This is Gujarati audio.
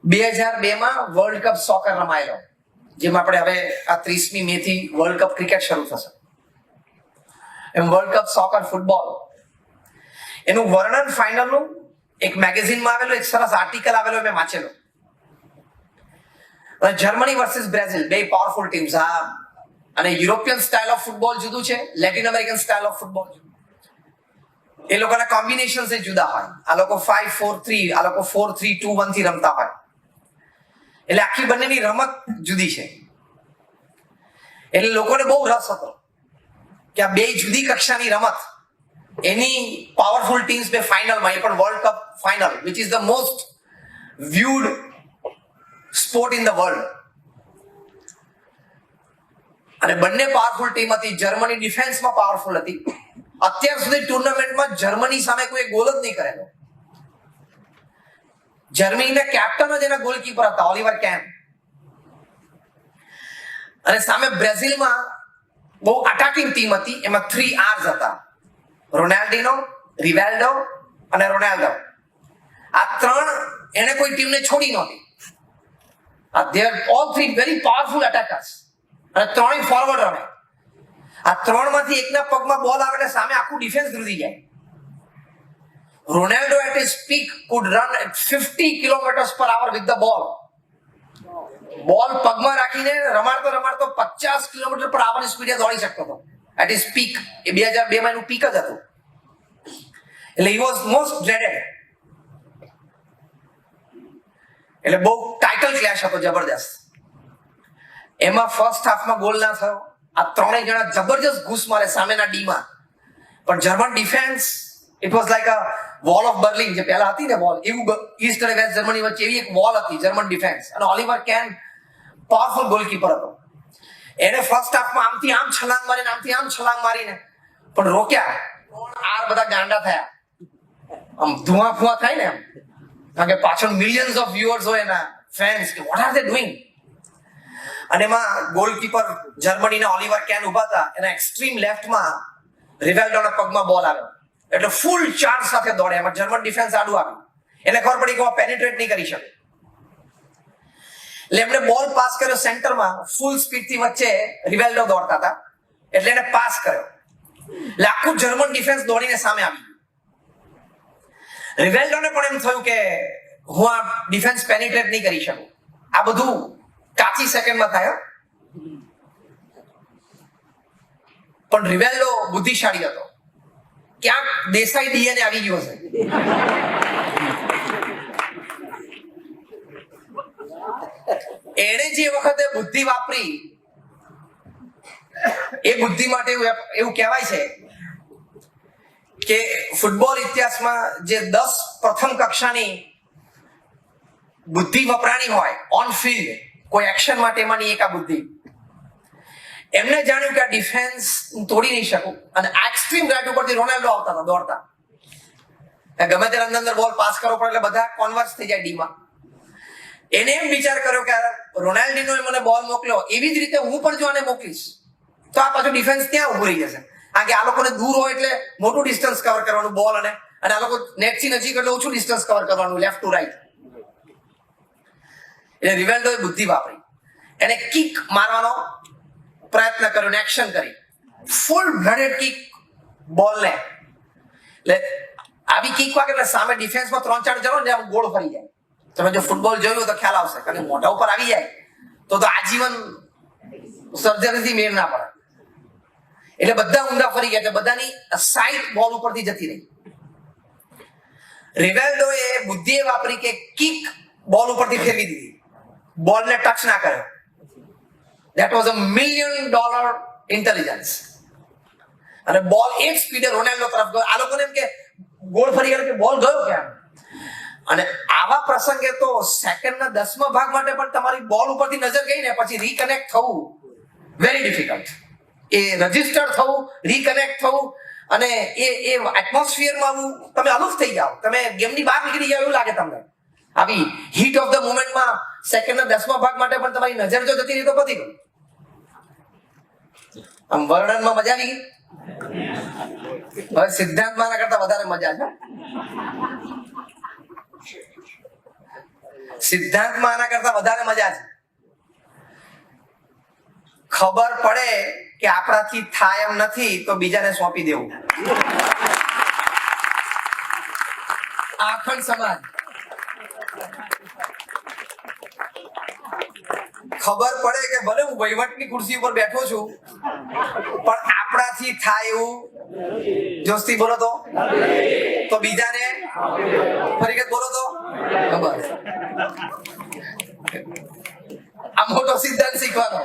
2002 માં વર્લ્ડ કપ સોકર રમાયેલો, જેમાં આપણે હવે આ 30મી મે થી વર્લ્ડ કપ ક્રિકેટ શરૂ થશે. એમ વર્લ્ડ કપ સોકર ફૂટબોલ એનું વર્ણન ફાઇનલનું એક મેગેઝિનમાં આવેલું, એક સરસ આર્ટિકલ આવેલો, મેં વાંચેલો. જર્મની વર્સિસ બ્રાઝિલ, બે પાવરફુલ ટીમ્સ. અને યુરોપિયન સ્ટાઇલ ઓફ ફૂટબોલ જુદું છે, Latin American style of football જુદું. એ લોકોના કોમ્બિનેશન્સ એ જુદા હોય. આ લોકો 5-4-3, આ લોકો 4-3-2-1 થી રમતા હોય. એટલે આખી બંનેની રમત જુદી છે. એટલે લોકોને બહુ રસ હતો કે આ બે જુદી કક્ષાની રમત, એની પાવરફુલ ટીમ્સ બે ફાઇનલમાં, એ પણ world cup final, which is the most viewed sport in the world. અને બંને પાવરફુલ ટીમ હતી. જર્મની ડિફેન્સમાં પાવરફુલ હતી. અત્યાર સુધી ટુર્નામેન્ટમાં જર્મની સામે કોઈ ગોલ જ નહીં કરેલો. જર્મનીના કેપ્ટન જ એના ગોલકીપર હતા, ઓલિવર કેન. અને સામે બ્રાઝિલમાં બહુ અટેકિંગ ટીમ હતી. એમાં 3 R's હતા: રોનાલ્ડિનો, રિવાલ્ડો અને રોનાલ્ડો. આ ત્રણ એને કોઈ ટીમને છોડી નહોતી. they are all three very powerful attackers. અને ત્રણેય ફોરવર્ડ રમે. આ ત્રણમાંથી એકના પગમાં બોલ આવે એટલે સામે આખું ડિફેન્સ ધ્રુજી જાય. Ronaldo at his peak could run at 50 km/h with the ball. બોલ પગમાં રાખીને રમાડતો 50 km/h ની સ્પીડે દોડી શકતો હતો at his peak. એ 2002 માં એનું પીક જ હતું. એટલે he was most dreaded. એટલે બહુ ટાઇટલ ક્લેશ હતો, જબરદસ્ત. એમાં ફર્સ્ટ હાફમાં ગોલ ના થયો. આ ત્રણેય જણા જબરજસ્ત ઘૂસ મારે સામેના ડીમાં. પણ German defence, it was like a wall of Berlin, જે પહેલા હતી ને વોલ, એવું ઈસ્ટ અને વેસ્ટ જર્મની વચ્ચે એવી એક વોલ હતી જર્મન ડિફેન્સ. અને ઓલિવર કેન પાવરફુલ ગોલકીપર હતો. એને ફર્સ્ટ હાફમાં આમથી આમ છલાંગ મારીને, આમથી આમ છલાંગ મારીને પણ રોક્યા. આ બધા ગાંડા થયા, આમ ધુઆ ફુઆ થાય ને એમ, કારણ કે પાછળ મિલિયન્સ ઓફ વ્યુઅર્સ હોય એના ફેન્સ, કે વોટ આર ધે ડુઇંગ. અને એમાં ગોલકીપર જર્મનીના ઓલિવર કેન ઉભા હતા. એના એક્સ્ટ્રીમ લેફ્ટમાં રિવાલ્ડોના પગમાં બોલ આવ્યો એટલે ફૂલ ચાર્જ સાથે દોડે. એમાં જર્મન ડિફેન્સ આડું આવ્યું. એને ખબર પડી કે પેનિટ્રેટ નહીં કરી શકે. એટલે એમણે બોલ પાસ કર્યો સેન્ટરમાં. ફૂલ સ્પીડથી વચ્ચે રિવાલ્ડો દોડતા હતા એટલે એને પાસ કર્યો. એટલે આખું જર્મન ડિફેન્સ દોડીને સામે આવી. રિવાલ્ડોને પણ એમ થયું કે હું આ ડિફેન્સ પેનિટ્રેટ નહીં કરી શકું. આ બધું કાચી સેકન્ડમાં થાય. પણ રિવાલ્ડો બુદ્ધિશાળી હતો. ક્યાંક દેસાઈ ડીએનએ આવી ગયો છે. એણે જે વખતે બુદ્ધિ વાપરી, એ બુદ્ધિ માટે એવું કહેવાય છે કે ફૂટબોલ ઇતિહાસમાં જે 10 પ્રથમ કક્ષાની બુદ્ધિ વપરાણી હોય ઓન ફિલ્ડ કોઈ એક્શન માટે, એમાંની એક આ બુદ્ધિ. એમને જાણ્યું કે આ ડિફેન્સ તોડી નહીં શકું. અને આ એક્સ્ટ્રીમ રાઈટ ઉપરથી રોનાલ્ડો આવતા હતા દોડતા. ગમે તે અંદર બોલ પાસ કરવો પડે એટલે બધા કોન્વર્સ થઈ જાય ડીમાં. એને એમ વિચાર કર્યો કે રોનાલ્ડિનો મને બોલ મોકલ્યો, એવી જ રીતે હું પણ જો આને મોકલીશ તો આ પાછું ડિફેન્સ ત્યાં ઉભું રહી જશે. કારણ કે આ લોકોને દૂર હોય એટલે મોટું ડિસ્ટન્સ કવર કરવાનું બોલ, અને આ લોકો નેટથી નજીક એટલે ઓછું ડિસ્ટન્સ કવર કરવાનું, લેફ્ટ ટુ રાઈટ. એટલે રિવાલ્ડોએ બુદ્ધિ વાપરી. એને કિક મારવાનો પ્રયત્ન કર્યો ને એક્શન કરી. ફૂલ બ્લડેડ કિક બોલને. એટલે આવી કિક વાગે એટલે સામે ડિફેન્સમાં 3-4 જણો ને આમ ગોળ ફરી જાય. તમે જો ફૂટબોલ જોયું તો ખ્યાલ આવશે. કારણ કે મોઢા ઉપર આવી જાય તો આજીવન સર્જરીથી મેળ ના પડે. એટલે બધા ઊંધા ફરી ગયા. એટલે બધાની સાઈડ બોલ ઉપરથી જતી રહી. રિવાલ્ડોએ બુદ્ધિ વાપરી કે કિક બોલ ઉપરથી ફેરવી દીધી, બોલને ટચ ના કર્યો. That was $1 million intelligence. અને બોલ એક સ્પીડે રોનાલ્ડો તરફ ગયો. આ લોકોને એમ કે ગોળ ફરી ગયો કે બોલ ગયો ક્યાં. અને આવા પ્રસંગે તો સેકન્ડના 10મા ભાગ માટે પણ તમારી બોલ ઉપરથી નજર ગઈ ને પછી રીકનેક્ટ થવું વેરી ડિફિકલ્ટ. એ રજીસ્ટર થવું, રીકનેક્ટ થવું, અને એ એટમોસ્ફિયરમાં તમે અલુફ થઈ જાઓ, તમે ગેમની બહાર નીકળી જાઓ એવું લાગે તમને. આવી હીટ ઓફ ધ મોમેન્ટમાં સેકન્ડના 10મા ભાગ માટે પણ તમારી નજર જો જતી રહી તો પતી ગયું. આમ વર્ણનમાં મજા આવી ગઈ. હવે સિદ્ધાંતમાં કરતા વધારે મજા છે. સિદ્ધાંતમાં આના કરતા વધારે મજા છે. ખબર પડે કે આપણાથી થાય એમ નથી તો બીજાને સોંપી દેવું. આખંડ સમાજ. ખબર પડે કે ભલે હું વહીવટની ખુરશી ઉપર બેઠો છું પણ આપણાથી થાય એવું જોસ્તી બોલો તો બીજાને ફરી વખત બોલો તો ખબર. આ મોટો સિદ્ધાંત શીખવાનો.